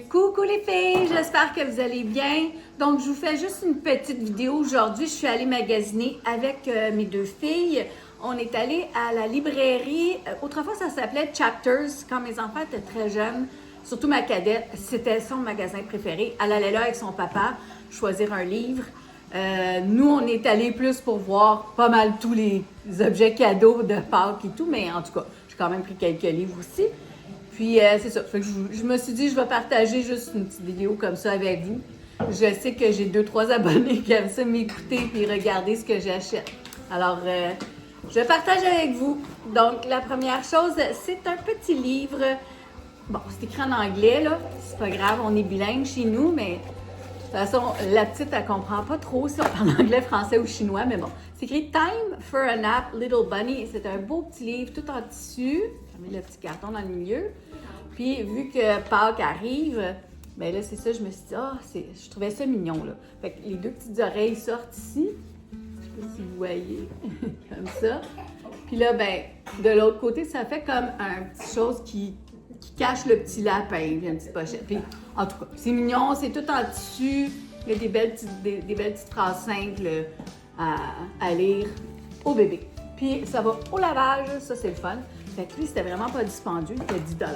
Coucou les filles, j'espère que vous allez bien. Donc, je vous fais juste une petite vidéo aujourd'hui. Je suis allée magasiner avec mes deux filles. On est allé à la librairie. Autrefois, ça s'appelait Chapters. Quand mes enfants étaient très jeunes, surtout ma cadette, c'était son magasin préféré. Elle allait là avec son papa choisir un livre. Nous, on est allés plus pour voir pas mal tous les objets cadeaux de Pâques et tout, mais en tout cas, j'ai quand même pris quelques livres aussi. Puis, c'est ça. Fait que je me suis dit, je vais partager juste une petite vidéo comme ça avec vous. Je sais que j'ai 2-3 abonnés qui aiment ça m'écouter puis regarder ce que j'achète. Alors, je partage avec vous. Donc, la première chose, c'est un petit livre. Bon, c'est écrit en anglais, là. C'est pas grave, on est bilingue chez nous, mais de toute façon, la petite, elle comprend pas trop si on parle anglais, français ou chinois, mais bon. C'est écrit Time for a Nap, Little Bunny. C'est un beau petit livre tout en tissu. J'ai mis le petit carton dans le milieu. Puis, vu que Pâques arrive, ben là, c'est ça, je me suis dit, je trouvais ça mignon, là. Fait que les deux petites oreilles sortent ici. Je sais pas si vous voyez, comme ça. Puis là, ben, de l'autre côté, ça fait comme un petit chose qui cache le petit lapin, puis une petite pochette. Puis, en tout cas, c'est mignon, c'est tout en tissu. Il y a des belles petites phrases simples à lire au bébé. Puis, ça va au lavage, ça, c'est le fun. Fait que lui, c'était vraiment pas dispendieux, il était 10 $.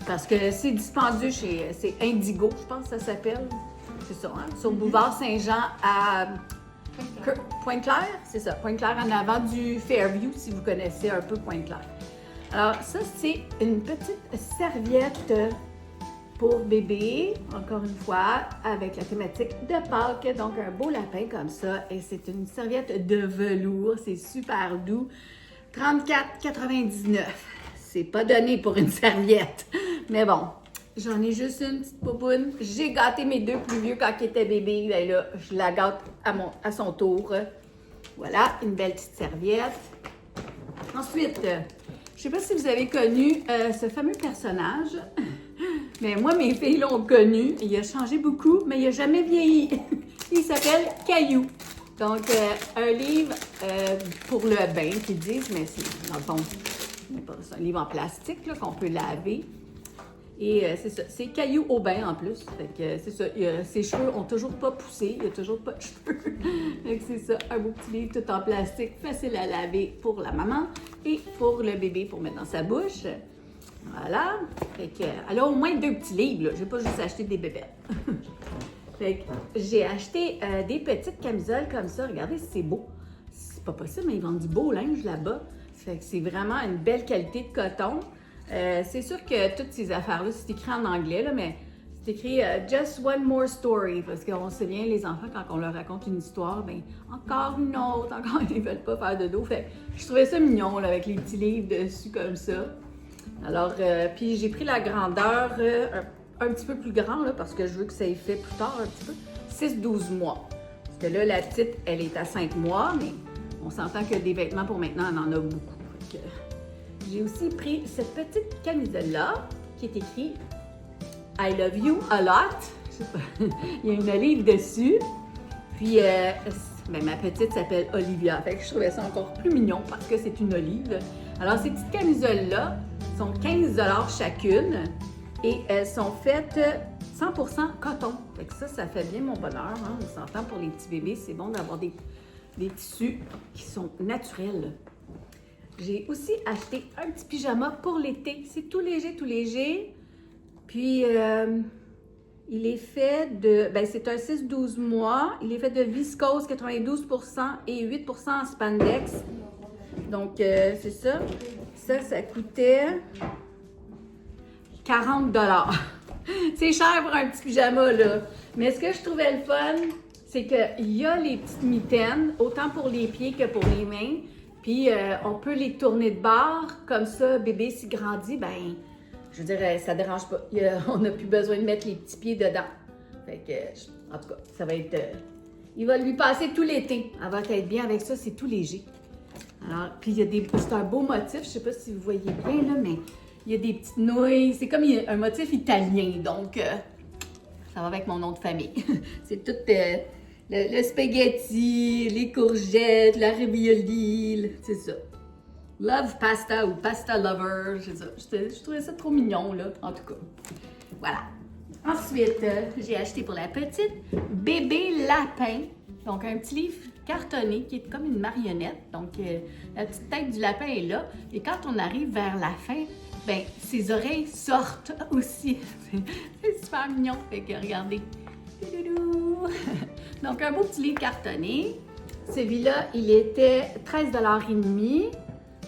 Parce que c'est dispendieux c'est Indigo, je pense que ça s'appelle. C'est ça, hein? Sur le boulevard Saint-Jean à Pointe-Claire, c'est ça, Pointe-Claire en avant du Fairview, si vous connaissez un peu Pointe-Claire. Alors ça, c'est une petite serviette pour bébé, encore une fois, avec la thématique de Pâques, donc un beau lapin comme ça. Et c'est une serviette de velours, c'est super doux, 34,99 $. C'est pas donné pour une serviette. Mais bon, j'en ai juste une petite poupoune. J'ai gâté mes deux plus vieux quand ils étaient bébés. Ben là, je la gâte à son tour. Voilà, une belle petite serviette. Ensuite, je sais pas si vous avez connu ce fameux personnage. Mais moi, mes filles l'ont connu. Il a changé beaucoup, mais il n'a jamais vieilli. Il s'appelle Caillou. Donc, un livre pour le bain, qu'ils disent, mais c'est, dans le fond, c'est un livre en plastique là, qu'on peut laver. Et c'est ça, c'est Caillou au bain en plus. Fait que c'est ça, ses cheveux ont toujours pas poussé, il a toujours pas de cheveux. Fait que c'est ça, un beau petit livre tout en plastique, facile à laver pour la maman et pour le bébé pour mettre dans sa bouche. Voilà. Fait que, elle a au moins 2 petits livres, là. Je vais pas juste acheter des bébêtes. Fait que j'ai acheté des petites camisoles comme ça. Regardez, c'est beau. C'est pas possible, mais ils vendent du beau linge là-bas. Fait que c'est vraiment une belle qualité de coton. C'est sûr que toutes ces affaires-là, c'est écrit en anglais, là, mais c'est écrit Just one more story. Parce qu'on sait bien, les enfants, quand on leur raconte une histoire, ben encore une autre, encore ils veulent pas faire de dos. Fait que je trouvais ça mignon, là, avec les petits livres dessus comme ça. Alors, puis j'ai pris la grandeur un petit peu plus grand, là, parce que je veux que ça ait fait plus tard un petit peu. 6-12 mois. Parce que là, la petite, elle est à 5 mois, mais on s'entend que des vêtements pour maintenant, on en a beaucoup. Fait que j'ai aussi pris cette petite camisole-là, qui est écrit I love you a lot. Je sais pas. Il y a une olive dessus. Puis, ben, ma petite s'appelle Olivia. Fait que je trouvais ça encore plus mignon parce que c'est une olive. Alors, ces petites camisoles-là sont 15 $ chacune et elles sont faites 100% coton. Fait que ça fait bien mon bonheur. Hein? On s'entend pour les petits bébés, c'est bon d'avoir des tissus qui sont naturels. J'ai aussi acheté un petit pyjama pour l'été. C'est tout léger, tout léger. Puis, il est fait de... Ben, c'est un 6-12 mois. Il est fait de viscose 92% et 8% en spandex. Donc, c'est ça. Ça coûtait 40 $. C'est cher pour un petit pyjama, là. Mais ce que je trouvais le fun, c'est qu'il y a les petites mitaines, autant pour les pieds que pour les mains. Puis, on peut les tourner de bord. Comme ça, bébé, s'il grandit, ben, je veux dire, ça ne dérange pas. On n'a plus besoin de mettre les petits pieds dedans. Fait que, en tout cas, ça va être... il va lui passer tout l'été. Elle va être bien avec ça, c'est tout léger. Alors, puis c'est un beau motif, je sais pas si vous voyez bien, là, mais il y a des petites nouilles. C'est comme un motif italien, donc ça va avec mon nom de famille. C'est tout le spaghetti, les courgettes, la ravioli, c'est ça. Love pasta ou pasta lover, c'est ça. Je trouvais ça trop mignon, là, en tout cas. Voilà. Ensuite, j'ai acheté pour la petite bébé lapin. Donc, un petit livre cartonné qui est comme une marionnette. Donc, la petite tête du lapin est là. Et quand on arrive vers la fin, ben ses oreilles sortent aussi. C'est super mignon. Fait que regardez. Donc, un beau petit livre cartonné. Celui-là, il était 13,5 $.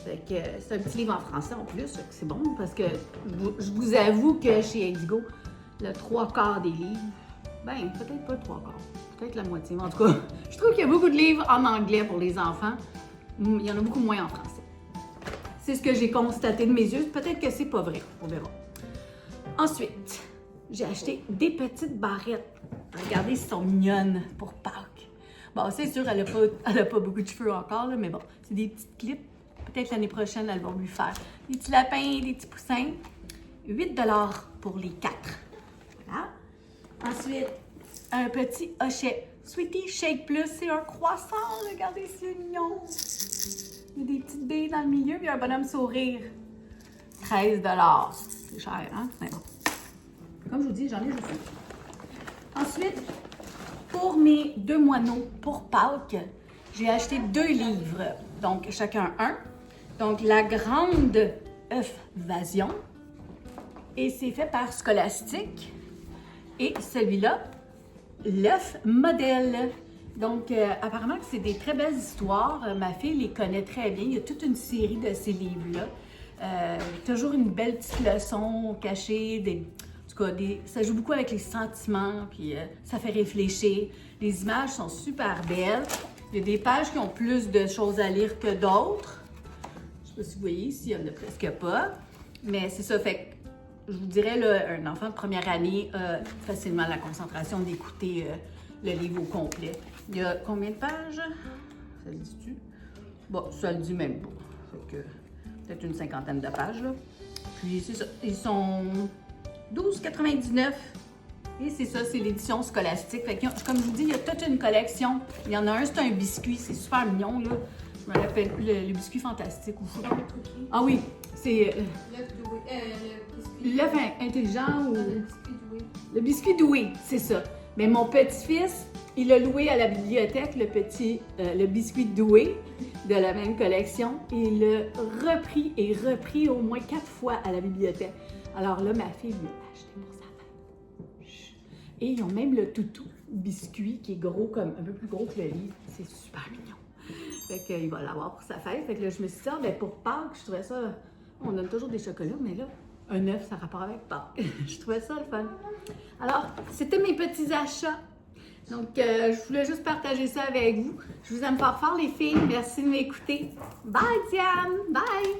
Fait que c'est un petit livre en français en plus. C'est bon parce que je vous avoue que chez Indigo, le 3/4 des livres, ben peut-être pas le 3/4, peut-être la moitié. Mais en tout cas, je trouve qu'il y a beaucoup de livres en anglais pour les enfants. Il y en a beaucoup moins en français. C'est ce que j'ai constaté de mes yeux. Peut-être que c'est pas vrai. On verra. Ensuite, j'ai acheté des petites barrettes. Regardez, elles sont mignonnes pour Pâques. Bon, c'est sûr, elle a pas beaucoup de cheveux encore, là, mais bon, c'est des petites clips. Peut-être l'année prochaine, elles vont lui faire des petits lapins, des petits poussins. 8 $ pour les 4. Voilà. Ensuite, un petit hochet. Sweetie Shake Plus, c'est un croissant. Regardez, c'est mignon. Il y a des petites billes dans le milieu, puis un bonhomme sourire. 13 $. C'est cher, hein? Mais bon. Comme je vous dis, j'en ai juste un. Ensuite, pour mes 2 moineaux pour Pâques, j'ai acheté 2 livres. Donc, chacun un. Donc, la grande œuf-vasion. Et c'est fait par Scholastique. Et celui-là, l'œuf modèle. Donc, apparemment que c'est des très belles histoires. Ma fille les connaît très bien. Il y a toute une série de ces livres-là. Toujours une belle petite leçon cachée. En tout cas, ça joue beaucoup avec les sentiments, puis ça fait réfléchir. Les images sont super belles. Il y a des pages qui ont plus de choses à lire que d'autres. Je ne sais pas si vous voyez, ici, il n'y en a presque pas. Mais c'est ça, fait que je vous dirais, là, un enfant de première année a facilement la concentration d'écouter le livre au complet. Il y a combien de pages? Ça le dit-tu? Bon, ça le dit même pas. Fait que peut-être une 50aine de pages, là. Puis c'est ça, ils sont 12,99 $. Et c'est ça, c'est l'édition Scholastique. Fait que, comme je vous dis, il y a toute une collection. Il y en a un, c'est un biscuit, c'est super mignon, là. Je me rappelle le biscuit fantastique aussi. Ah oui, c'est l'œuf intelligent ou le biscuit doué, c'est ça. Mais mon petit-fils, il a loué à la bibliothèque le biscuit doué de la même collection et il l'a repris et repris au moins 4 fois à la bibliothèque. Alors là, ma fille lui a acheté pour sa fête. Et ils ont même le toutou biscuit qui est gros, comme un peu plus gros que le livre. C'est super mignon. Fait qu'il va l'avoir pour sa fête. Fait que là, je me suis dit, ben pour Pâques, je trouvais ça... On donne toujours des chocolats, mais là, un œuf, ça a rapport avec Pâques. Je trouvais ça le fun. Alors, c'était mes petits achats. Donc, je voulais juste partager ça avec vous. Je vous aime fort fort, les filles. Merci de m'écouter. Bye, Diane! Bye!